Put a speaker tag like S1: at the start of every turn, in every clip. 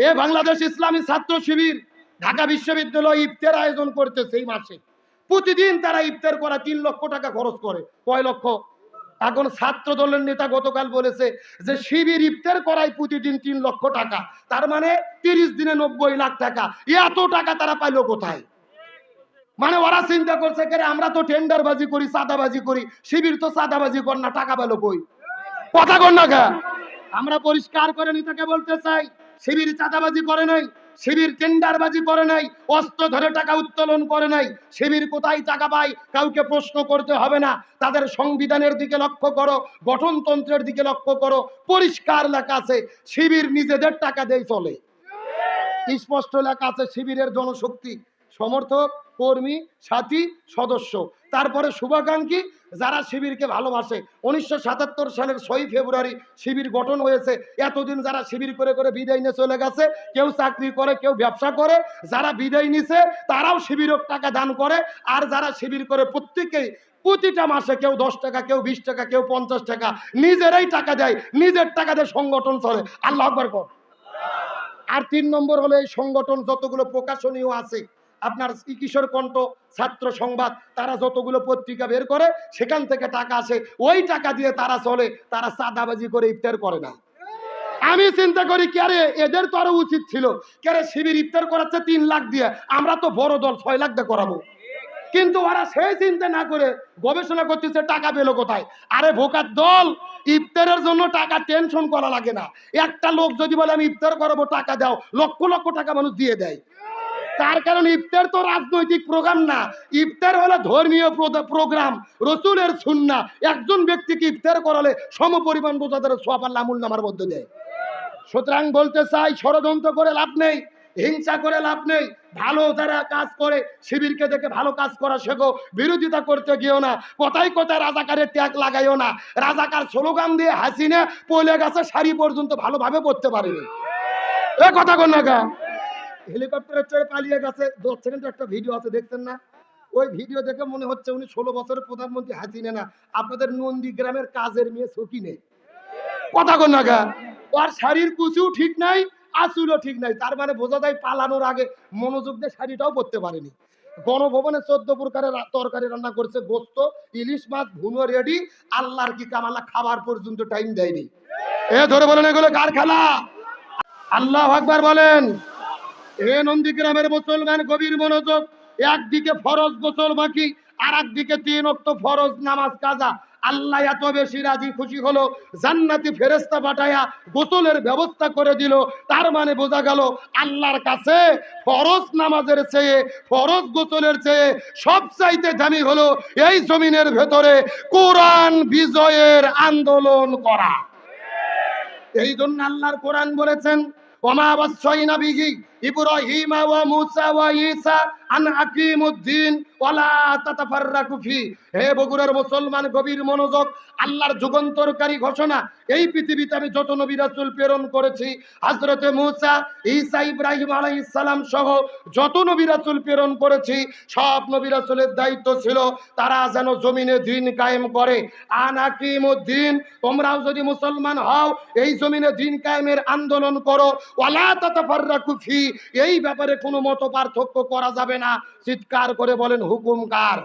S1: এ বাংলাদেশ ইসলামী ছাত্র শিবির ঢাকা বিশ্ববিদ্যালয় ইফতার আয়োজন করতেছে এই মাসে। প্রতিদিন তারা ইফতার করা 3 লক্ষ টাকা খরচ করে। কয় লক্ষ? এখন ছাত্র দলের নেতা গতকাল বলেছে যে শিবির ইফতার করায় প্রতিদিন 3 লক্ষ টাকা, তার মানে 30 দিনে 90 লাখ টাকা। এত টাকা তারা পাইলো কোথায়? মানে ওরা চিন্তা করছে কে আমরা তো টেন্ডারবাজি করি, চাঁদাবাজি করি, শিবির তো চাঁদাবাজি কর না, টাকা পেলো কই? কথা কর না কে? আমরা পরিষ্কার করে নেতাকে বলতে চাই, শিবির চাঁদাবাজি করে নাই, শিবির টেন্ডারবাজি করে নাই, অস্ত্র ধরে টাকা উত্তোলন করে নাই। শিবির কোথায় টাকা পায় কাউকে প্রশ্ন করতে হবে না। তাদের সংবিধানের দিকে লক্ষ্য করো, গঠনতন্ত্রের দিকে লক্ষ্য করো, পরিষ্কার লেখা আছে শিবির নিজেদের টাকা দিয়ে চলে। স্পষ্ট লেখা আছে শিবিরের জনশক্তি, সমর্থক, কর্মী, সাথী, সদস্য, তারপরে শুভাকাঙ্ক্ষী যারা শিবিরকে ভালোবাসে। 1977 সালের 6 ফেব্রুয়ারি শিবির গঠন হয়েছে। এতদিন যারা শিবির করে করে বিদায় নিয়ে চলে গেছে, কেউ চাকরি করে, কেউ ব্যবসা করে, যারা বিদায় নিছে তারাও শিবিরক টাকা দান করে। আর যারা শিবির করে প্রত্যেকেই প্রতিটা মাসে কেউ 10 টাকা, কেউ 20 টাকা, কেউ 50 টাকা নিজেরাই টাকা দেয়, নিজের টাকা দিয়ে সংগঠন চলে। আল্লাহ আকবার কর। আর 3 নম্বর হলো এই সংগঠন যতগুলো প্রকাশনীয় আছে, আপনার কিশোর কণ্ঠ, ছাত্র সংবাদ, তারা যতগুলো পত্রিকা বের করে সেখান থেকে টাকা আসে, ওই টাকা দিয়ে তারা চলে। তারা চাঁদাবাজি করে ইফতার করে না। আমি চিন্তা করি ক্যারে এদের তো আরো উচিত ছিল, ক্যারে শিবির ইফতার করাচ্ছে 3 লাখ দিয়ে, আমরা তো বড় দল 6 লাখ দিয়ে করাবো। কিন্তু ওরা সেই চিন্তা না করে গবেষণা করতেছে টাকা পেলো কোথায়। আরে ভোকার দল, ইফতারের জন্য টাকা টেনশন করা লাগে না। একটা লোক যদি বলে আমি ইফতার করাবো টাকা দাও, লক্ষ লক্ষ টাকা মানুষ দিয়ে দেয়। তার কারণ ইফতার তো রাজনৈতিক প্রোগ্রাম না, ইফতার হলো ধর্মীয় প্রোগ্রাম, রসুলের সুন্নাহ। একজন ব্যক্তিকে ইফতার করালে সমপরিমাণ রোজাদারের সওয়াব আল্লাহ আমুল নামার মধ্যে দেয়। সুতরাং বলতে চাই, ষড়যন্ত্র করে লাভ নেই, হিংসা করে লাভ নেই। ভালো যারা কাজ করে শিবিরকে দেখে ভালো কাজ করা শেখো, বিরোধিতা করতে গিয়েও না। কথায় কথায় রাজাকারের ট্যাগ লাগাইও না। রাজাকার স্লোগান দিয়ে হাসিনা পলে গেছে, শাড়ি পর্যন্ত ভালোভাবে পড়তে পারেনি। এ কথা কর না গা। হেলিকপ্টারে চড়ে পালিয়ে গেছে, 10 সেকেন্ডের একটা ভিডিও আছে, দেখছেন না? ওই ভিডিও দেখে মনে হচ্ছে উনি 16 বছরের প্রধানমন্ত্রী হাসিনা না, আপনাদের নন্দীগ্রামের কাজের মেয়ে সকিনে। কথা কর না গা। ওর শাড়ির কুচিও ঠিক নাই, আসুলও ঠিক নাই, তার মানে বোঝা যায় পালানোর আগে মনোযোগ দিয়ে শাড়িটাও পরতে পারেনি। গণভবনে 14 প্রকারের তরকারি রান্না করছে, গোস্ত, ইলিশ মাছ ভুনো রেডি। আল্লাহর কি কামালা, খাবার পর্যন্ত টাইম দেয়নি। এ ধরে বলেন এগুলো কার খেলা? আল্লাহ আকবার বলেন। এ নন্দীগ্রামের মুসলমান গভীর মনোযোগ। একদিকে ফরজ গোসল বাকি, আর একদিকে 3 ওয়াক্ত ফরজ নামাজ কাজা। আল্লাহ এত বেশি রাজি খুশি হলো, জান্নাতি ফেরেশতা পাঠায়া গোসলের ব্যবস্থা করে দিল। তার মানে বোঝা গেল আল্লাহর কাছে ফরজ নামাজের চেয়ে, ফরজ গোসলের চেয়ে সবচাইতে দামি হলো এই জমিনের ভেতরে কোরআন বিজয়ের আন্দোলন করা। এই জন্য আল্লাহর কোরআন বলেছেন, ওমা ওয়াসাইনা বিহি ইব্রাহিম ওয়া মুসা ওয়া ঈসা আন আকিমুদ্দিন ওয়ালা তাতাফাররাকু ফি। হে বগুড়ার মুসলমান গভীর মনোযোগ। আল্লাহর যুগান্তরকারী ঘোষণা, এই পৃথিবীতে আমি যত নবী রাসূল প্রেরণ করেছি, হযরতে মুসা, ঈসা, ইব্রাহিম আলাইহিস সালাম সহ যত নবী রাসূল প্রেরণ করেছি, সব নবী রাসূলের দায়িত্ব ছিল তারা যেন জমিনে দ্বীন কায়েম করে। আন আকিমুদ্দিন, তোমরাও যদি মুসলমান হও এই জমিনে দ্বীন কায়েমের আন্দোলন করো। ওয়ালা তাতাফাররাকু ফি, এই ব্যাপারে কোনো মত পার্থক্য করা যাবে না। চিৎকার করে বলেন হুকুম কার?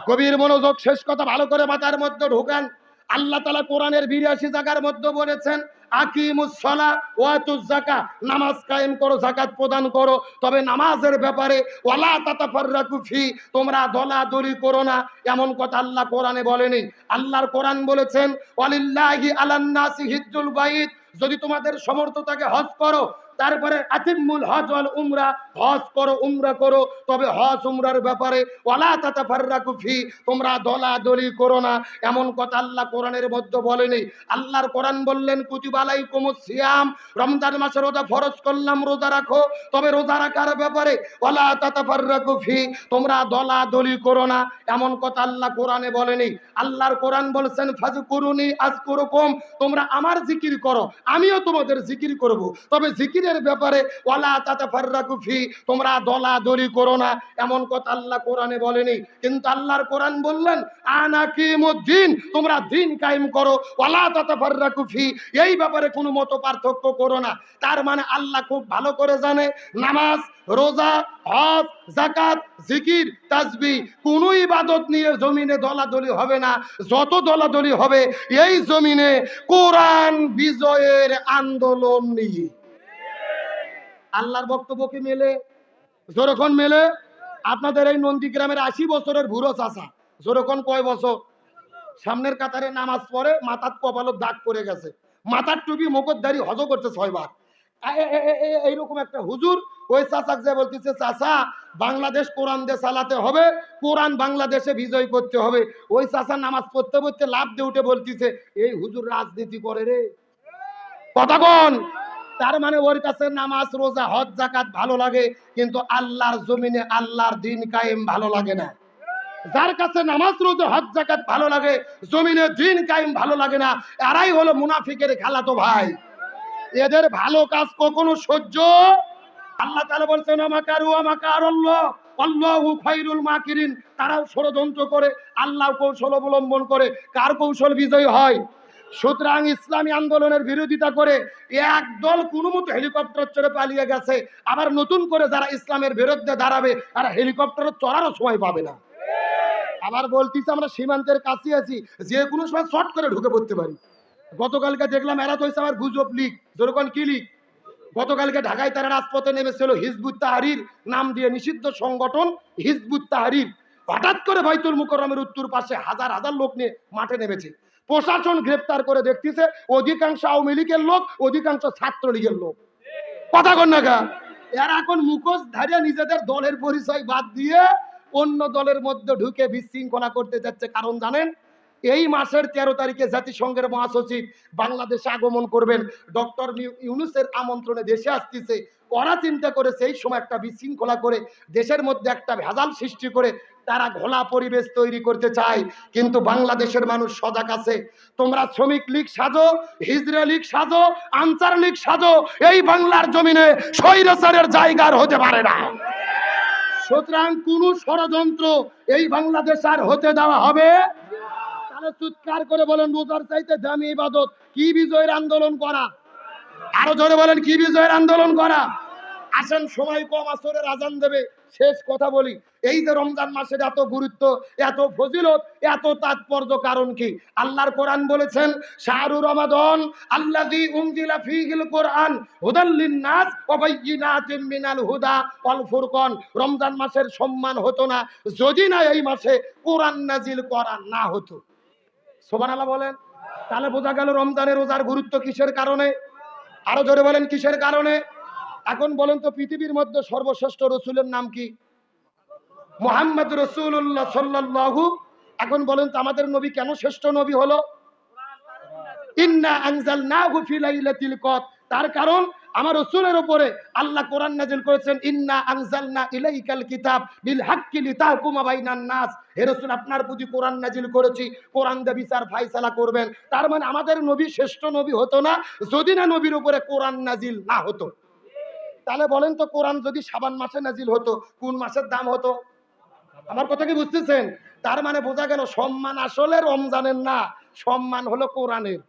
S1: গভীর মনোযোগ, শেষ কথা ভালো করে মাথার মধ্যে ঢোকান। আল্লাহ তাআলা কোরআনের 82 জায়গার মধ্যে বলেছেন, আকিমুস সালাহ ওয়া আতুজ যাকাত, নামাজ কায়েম করো, যাকাত প্রদান করো। তবে নামাজের ব্যাপারে ওয়ালা তাতাফাররাকু ফি, তোমরা দলাদলি করো না, এমন কথা আল্লাহ কোরআনে বলেনি। আল্লাহর কোরআন বলেছেন, ওয়ালিল্লাহি আলান নাসি হিজ্জুল বাইত, যদি তোমাদের সমর্থ থাকে হজ করো। তারপরে আতিমুল হজ ওয়াল উমরা, হজ করো, উমরা করো। তবে হজ উমরার ব্যাপারে ওয়ালা তাতাফাররাকু ফি, তোমরা দলাদলি করো না, এমন কথা আল্লাহ কোরআনের মধ্যে বলেনি। আল্লাহর কোরআন বললেন, কুতিবা আলাইকুমুস সিয়াম, রমজান মাসে রোজা ফরজ করলাম, রোজা রাখো। তবে রোজা রাখার ব্যাপারে ওয়ালা তাতাফাররাকু ফি, তোমরা দলাদলি করো না, এমন কথা আল্লাহ কোরআনে বলেনি। আল্লাহর কোরআন বলেছেন, ফাযকুরুনি আযকুরুকুম, তোমরা আমার জিকির করো, আমিও তোমাদের জিকির করব। তবে জিকিরে দিনের ব্যাপারে ওয়ালা তাতাফাররাকু ফি, তোমরা দলাদলি করো না, এমন কথা আল্লাহ কোরআনে বলেনি। কিন্তু আল্লাহর কোরআন বললেন আনাকিমুদ্দিন, তোমরা দিন কায়েম করো, ওয়ালা তাতাফাররাকু ফি, এই ব্যাপারে কোনো মত পার্থক্য করো না। তার মানে আল্লাহ খুব ভালো করে জানে নামাজ, রোজা, হজ, যাকাত, জিকির, তাসবিহ কোন ইবাদত নিয়ে জমিনে দলাদলি হবে না। যত দলাদলি হবে এই জমিনে কোরআন বিজয়ের আন্দোলন নিয়ে। আল্লাহর বক্তব্য কি মেলে? যখন মেলে আপনাদের এই নন্দীগ্রামের 80 বছরের বুড়ো চাচা যখন কয় বছর সামনের কাতারে নামাজ পড়ে মাথার কপালত দাগ পড়ে গেছে, মাথার টুপি মুখোশধারী হজ করছে 6 বার। এইরকম একটা হুজুর ওই চাচাক যে বলতেছে চাচা বাংলাদেশ কোরআন দিয়ে চালাতে হবে, কোরআন বাংলাদেশে বিজয় করতে হবে। ওই চাচা নামাজ পড়তে পড়তে লাভ দিয়ে উঠে বলতেছে এই হুজুর রাজনীতি করে রে। কথা কোন? তার মানে ওর কাছে নামাজ, রোজা, হজ, যাকাত ভালো লাগে, কিন্তু আল্লাহর জমিনে আল্লাহর দিন কায়েম ভালো লাগে না। যার কাছে নামাজ, রোজা, হজ, যাকাত ভালো লাগে, জমিনে দিন কায়েম ভালো লাগে না, এরাই হলো মুনাফিকের খালাতো ভাই। এদের ভালো কাজ কখনো সহ্য। আল্লাহ তাআলা বলছেন আমাকারু আমাকারাল্লাহ আল্লাহু খায়রুল মাকিরিন, তারাও ষড়যন্ত্র করে, আল্লাহ কৌশল অবলম্বন করে। কার কৌশল বিজয় হয়? সুতরাং ইসলামী আন্দোলনের বিরোধিতা করে একদল কোনো মতো হেলিকপ্টার চড়ে পালিয়ে গেছে, আবার নতুন করে যারা ইসলামের বিরুদ্ধে দাঁড়াবে তারা হেলিকপ্টারে চড়ারও সময় পাবে না। আবার বলতেছে আমরা সীমান্তের কাছে আছি, যে কোনো সময় শর্ট করে ঢুকে পড়তে পারি। গতকালকে দেখলাম এরা তো হয়েছে আমার গুজব লীগ, যেরকম কি লীগ, গতকালকে ঢাকায় তারা রাজপথে নেমেছিল হিজবুত তাহরির নাম দিয়ে নিষিদ্ধ সংগঠন হিজবুত তাহরির। হঠাৎ করে বাইতুল মুকাররমের উত্তর পাশে হাজার হাজার লোক নিয়ে মাঠে নেমেছে। প্রশাসন গ্রেফতার করে দেখতেছে অধিকাংশ আওয়ামী লীগের লোক, অধিকাংশ ছাত্র লীগের লোক। কথা কন না গা? এরা এখন মুখোশ ধারিয়ে নিজেদের দলের পরিচয় বাদ দিয়ে অন্য দলের মধ্যে ঢুকে বিশৃঙ্খলা করতে যাচ্ছে। কারণ জানেন, এই মাসের 13 তারিখে জাতিসংঘের মহাসচিব বাংলাদেশে আগমন করবেন, ডক্টর ইউনূসের আমন্ত্রণে দেশে আসতেছে। ওরা চিন্তা করেছে এই সময় একটা বিশৃঙ্খলা করে দেশের মধ্যে একটা ভেজাল সৃষ্টি করে তারা ঘোলা পরিবেশ তৈরি করতে চায়। কিন্তু বাংলাদেশের মানুষ সজাগ আছে। তোমরা শ্রমিক লীগ সাজো, হিজড়া লীগ সাজো, আনসার লীগ সাজো, এই বাংলার জমিনে স্বৈরাচারের জায়গার হতে পারে না। সুতরাং কোন ষড়যন্ত্র এই বাংলাদেশ আর হতে দেওয়া হবে। তাহলে চিৎকার করে বলেন রোজার চাইতে দামি ইবাদত কি? বিজয়ের আন্দোলন করা। আরো জোরে বলেন কি? বিজয়ের আন্দোলন করা। আসেন, সময় কম, আসরের আজান দেবে, শেষ কথা বলি। এই যে রমজান মাসের এত গুরুত্ব, এত ফজিলত, এত তাৎপর্য, কারণ কি? আল্লাহর কোরআন বলেছেন শাহরু রমাদান আল্লাযী উনজিলা ফীহিল কোরআন হুদাল লিন-নাস ওয়া বাইয়িনাতিম মিনাল হুদা ওয়াল ফুরকান। রমজান মাসের সম্মান হতো না যদি না এই মাসে কোরআন নাজিল করা না হতো। সুবহানাল্লাহ বলেন। তাহলে বোঝা গেল রমজানের রোজার গুরুত্ব কিসের কারণে? আরো জোরে বলেন কিসের কারণে? এখন বলেন তো পৃথিবীর মধ্যে সর্বশ্রেষ্ঠ রসুলের নাম কি? মুহাম্মদ রাসূলুল্লাহ সাল্লাল্লাহু। এখন বলেন তো আমাদের নবী কেন শ্রেষ্ঠ নবী হলো? ইন্না আনজালনাহু ফি লাইলাতিল কদর। তার কারণ আমার রাসূলের উপরে আল্লাহ কোরআন নাযিল করেছেন ইন্না আনজালনা ইলাইকাল কিতাব বিল হাক্কি লিতাহকুমা বাইনান নাস। হে রাসূল, আপনার প্রতি কোরআন নাযিল করেছি, কোরআন দিয়ে বিচার ফায়সালা করবেন। তার মানে আমাদের নবী শ্রেষ্ঠ নবী হতো না যদি না নবীর উপরে কোরআন নাযিল না হতো। তাহলে বলেন তো কোরআন যদি শাবান মাসে নাজিল হতো কোন মাসের দাম হতো? আমার কথা কি বুঝতেছেন? তার মানে বোঝা গেল সম্মান আসলে রমজানের না, সম্মান হলো কোরআনের।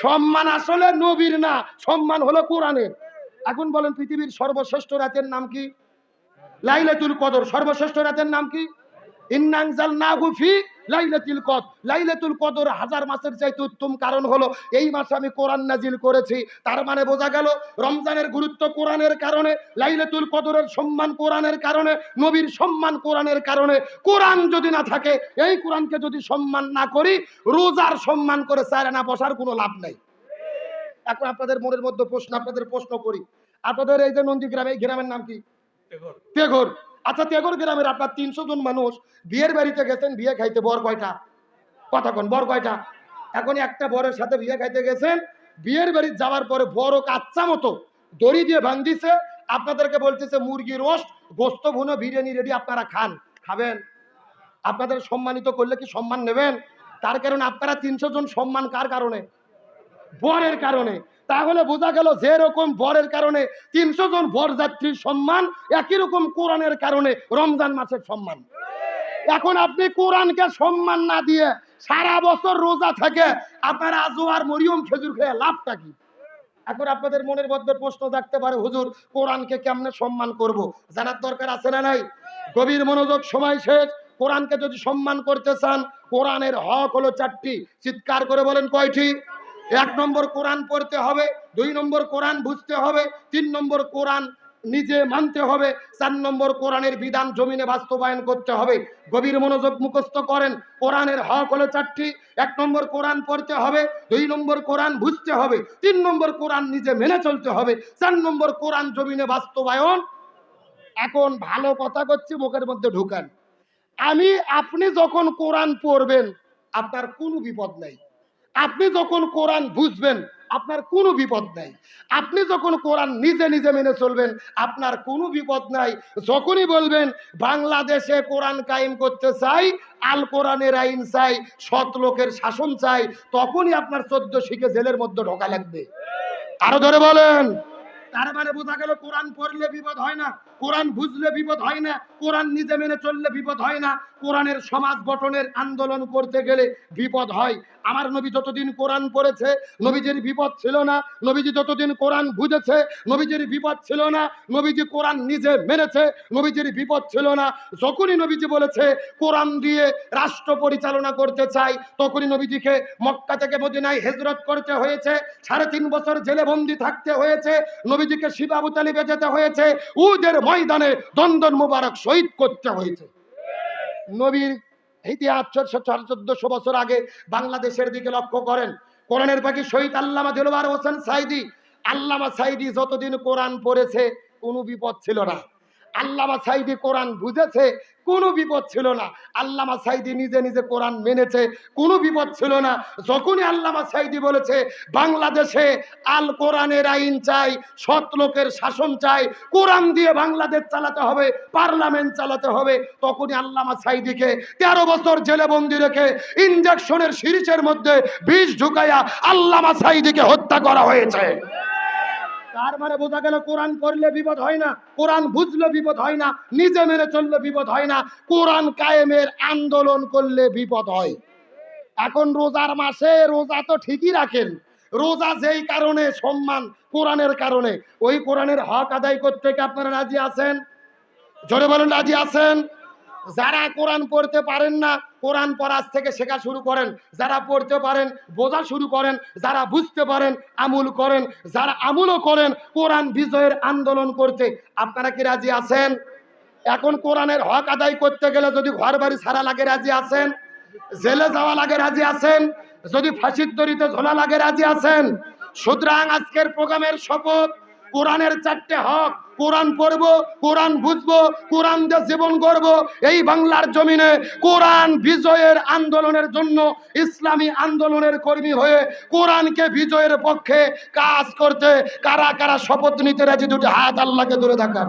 S1: সম্মান আসলে নবীর না, সম্মান হলো কোরআনের। এখন বলেন পৃথিবীর সর্বশ্রেষ্ঠ রাতের নাম কি? লাইলাতুল কদর। সর্বশ্রেষ্ঠ রাতের নাম কি? ইন্না আনজালনাহু ফি লাইলাতুল কদর। লাইলাতুল কদর হাজার মাসের চাইতে উত্তম কারণ হলো এই মাসে আমি কোরআন নাজিল করেছি। তার মানে বোঝা গেল রমজানের গুরুত্ব কোরআনের কারণে, লাইলাতুল কদরের সম্মান কোরআনের কারণে, নবীর সম্মান কোরআনের কারণে। কোরআন যদি না থাকে, এই কোরআনকে যদি সম্মান না করি, রোজার সম্মান করে চায় না বসার কোনো লাভ নাই। এখন আপনাদের মনের মধ্যে প্রশ্ন, আপনাদের প্রশ্ন করি, আপনাদের এই যে নন্দীগ্রাম, এই গ্রামের নাম কি? তেঘর। আচ্ছা, তেঘর গ্রামের আপনার 300 জন মানুষ বিয়ের বাড়িতে গেছেন, বিয়ে খাইতে, বর কয়টা? কথা কোন, বর কয়টা? এখন একটা বরের সাথে বিয়ে খাইতে গেছেন, বিয়ের বাড়ি যাওয়ার পরে বড় কাচ্চা মতো দড়ি দিয়ে বাঁধিছে, আপনাদেরকে বলতেছে মুরগি রোস্ট, গোস্ত ভুনো, বিরিয়ানি রেডি, আপনারা খান। খাবেন? আপনাদের সম্মানিত করলে কি সম্মান নেবেন? তার কারণ আপনারা 300 জন সম্মান কার কারণে? বরের কারণে। তাহলে বোঝা গেল যেরকম বরের কারণে 300 জন বরযাত্রীর সম্মান, একই রকম কোরআনের কারণে রমজান মাসের সম্মান। এখন আপনি কোরআনকে সম্মান না দিয়ে সারা বছর রোজা থেকে আপনার আজও আর মরিয়ম খেজুর খেয়ে লাভটা কি? এখন আপনাদের মনের মধ্যে প্রশ্ন থাকতে পারে, হুজুর কোরআনকে কেমনে সম্মান করব? জানার দরকার আছে না নাই? গভীর মনোযোগ, সময় শেষ। কোরআনকে যদি সম্মান করতে চান, কোরআনের হক হলো 4টি। চিৎকার করে বলেন কয়টি? 1 নম্বর কোরআন পড়তে হবে, 2 নম্বর কোরআন বুঝতে হবে, 3 নম্বর কোরআন নিজে মানতে হবে, 4 নম্বর কোরআনের বিধান জমিনে বাস্তবায়ন করতে হবে। গভীর মনোযোগ, মুখস্থ করেন। কোরআনের হক হলো 4টি। 1 নম্বর কোরআন পড়তে হবে, 2 নম্বর কোরআন বুঝতে হবে, 3 নম্বর কোরআন নিজে মেনে চলতে হবে, 4 নম্বর কোরআন জমিনে বাস্তবায়ন। এখন ভালো কথা করছি, মুখের মধ্যে ঢুকান। আপনি যখন কোরআন পড়বেন আপনার কোনো বিপদ নাই। আপনি যখন কোরআন বুঝবেন আপনার কোনো বিপদ নাই। আপনি যখন কোরআন নিজে নিজে মেনে চলবেন আপনার কোনো বিপদ নাই। যখনই বলবেন বাংলাদেশে কোরআন কায়েম করতে চাই, আল কোরআনের আইন চাই, সৎ লোকের শাসন চাই, তখনই আপনার 14 শিখে জেলের মধ্যে ঢোকা লাগবে। আরো ধরে বলেন। তার মানে বোঝা গেল কোরআন পড়লে বিপদ হয় না, কোরআন বুঝলে বিপদ হয় না, কোরআন নিজে মেনে চললে বিপদ হয় না, কোরআনের সমাজ গঠনের আন্দোলন করতে গেলে বিপদ হয়। আমার নবী যতদিন কোরআন পড়েছে নবীজির বিপদ ছিল না। নবীজি যতদিন কোরআন বুঝেছে নবীজির বিপদ ছিল না। নবীজি কোরআন নিজে মেনেছে, নবীজির বিপদ ছিল না। যখনই নবীজি বলেছে কোরআন দিয়ে রাষ্ট্র পরিচালনা করতে চাই, তখনই নবীজিকে মক্কা থেকে মদিনায় হিজরত করতে হয়েছে, 3.5 বছর জেলে বন্দী থাকতে হয়েছে, নবীজিকে শিবা আবু তালিবে যেতে হয়েছে, উহুদের ময়দানে দন্দন মুবারক শহীদ করতে হয়েছে। নবীর ইতিহাস 1400 বছর আগে বাংলাদেশের দিকে লক্ষ্য করেন। কোরআনের পাখি শহীদ আল্লামা দিলওয়ার হোসেন সাইদি। আল্লামা সাইদি যতদিন কোরআন পড়েছে কোনো বিপদ ছিল না। আল্লামা সাইদি কোরআন বুঝেছে, কোনো বিপদ ছিল না। আল্লামা সাইদি নিজে নিজে কোরআন মেনেছে, কোনো বিপদ ছিল না। যখনই আল্লামা সাইদি বলেছে বাংলাদেশে আল কোরআনের আইন চাই, সৎ লোকের শাসন চাই, কোরআন দিয়ে বাংলাদেশ চালাতে হবে, পার্লামেন্ট চালাতে হবে, তখনই আল্লামা সাইদিকে 13 বছর জেলে বন্দি রেখে ইনজেকশনের সিরিজের মধ্যে বিষ ঢুকাইয়া আল্লামা সাইদিকে হত্যা করা হয়েছে। তার মানে বোঝা গেল কোরআন পড়লে বিপদ হয় না, কোরআন বুঝলে বিপদ হয় না, নিজে মেনে চললে বিপদ হয় না, কোরআন কায়েমের আন্দোলন করলে বিপদ হয়। এখন রোজার মাসে রোজা তো ঠিকই রাখেন, রোজা যেই কারণে সম্মান কোরআনের কারণে, ওই কোরআনের হক আদায় করতে কি আপনারা রাজি আছেন? জোরে বলেন রাজি আছেন? যারা কোরআন পড়তে পারেন না কোরআন পড়ার থেকে শেখা শুরু করেন, যারা পড়তে পারেন বোঝা শুরু করেন, যারা বুঝতে পারেন আমল করেন, যারা আমলও করেন কোরআন বিজয়ের আন্দোলন করতে। আপনারা কি রাজি আছেন? এখন কোরআনের হক আদায় করতে গেলে যদি ঘর বাড়ি ছাড়া লাগে রাজি আছেন? জেলে যাওয়া লাগে রাজি আছেন? যদি ফাঁসির দড়িতে ঝোলা লাগে রাজি আছেন? সুতরাং আজকের প্রোগ্রামের শপথ, কোরআনের 4টে হক, কোরআন পড়বো, কোরআন বুঝবো, কোরআন দিয়ে জীবন গড়বো। এই বাংলার জমিনে কোরআন বিজয়ের আন্দোলনের জন্য ইসলামী আন্দোলনের কর্মী হয়ে কোরআনকে বিজয়ের পক্ষে কাজ করতে কারা কারা শপথ নিতে রাজি? দুটি হাত আল্লাহকে ধরে দেখান।